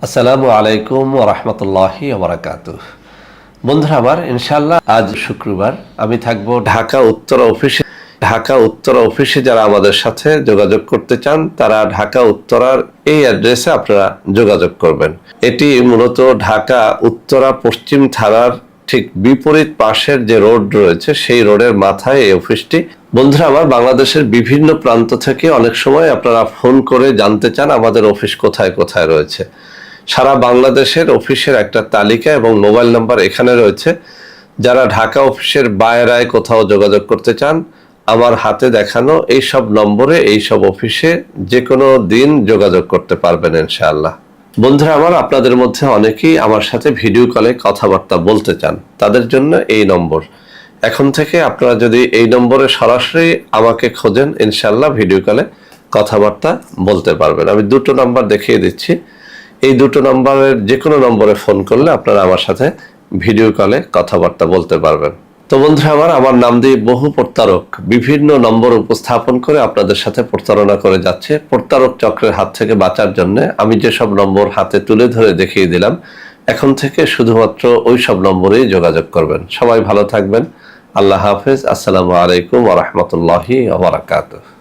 আসসালামু আলাইকুম ওয়া রাহমাতুল্লাহি ওয়া বারাকাতুহু। বন্ধুরা আমার, ইনশাআল্লাহ আজ শুক্রবার আমি থাকব ঢাকা উত্তরা অফিসে। যারা আমাদের সাথে যোগাযোগ করতে চান তারা ঢাকা উত্তরার এই অ্যাড্রেসে আপনারা যোগাযোগ করবেন। এটি মূলত ঢাকা উত্তরা পশ্চিম থানার ঠিক বিপরীত পাশের যে রোড রয়েছে সেই রোডের মাথায় এই অফিসটি। বন্ধুরা আমার, বাংলাদেশের বিভিন্ন প্রান্ত থেকে অনেক সময় আপনারা ফোন করে জানতে চান আমাদের অফিস কোথায় কোথায় রয়েছে। সারা বাংলাদেশের অফিসের একটা তালিকা এবং মোবাইল নাম্বার এখানে রয়েছে। যারা ঢাকা অফিসের বাইরে কোথাও যোগাযোগ করতে চান, আমার হাতে দেখানো এই সব নম্বরে এই সব অফিসে যে কোনো দিন যোগাযোগ করতে পারবেন ইনশাআল্লাহ। বন্ধুরা আমার, আপনাদের মধ্যে অনেকেই আমার সাথে ভিডিও কলে কথাবার্তা বলতে চান, তাদের জন্য এই নম্বর। এখন থেকে আপনারা যদি এই নম্বরে সরাসরি আমাকে খোঁজেন, ইনশাআল্লাহ ভিডিও কলে কথাবার্তা বলতে পারবেন। আমি দুটো নাম্বার দেখিয়ে দিচ্ছি। এই দুটো নম্বরের যে কোনো নম্বরে ফোন করলে আপনারা আমার সাথে ভিডিও কলে কথাবার্তা বলতে পারবেন। তো বন্ধুরা আমার নাম দিয়ে বহু প্রতারক বিভিন্ন নম্বর উপস্থাপন করে আপনাদের সাথে প্রতারণা করে যাচ্ছে। প্রতারক চক্রের হাত থেকে বাঁচার জন্য আমি যেসব নম্বর হাতে তুলে ধরে দেখিয়ে দিলাম, এখন থেকে শুধুমাত্র ওই সব নম্বরেই যোগাযোগ করবেন। সবাই ভালো থাকবেন। আল্লাহ হাফেজ। আসসালামু আলাইকুম ওয়া রাহমাতুল্লাহি ওয়া বারাকাতুহু।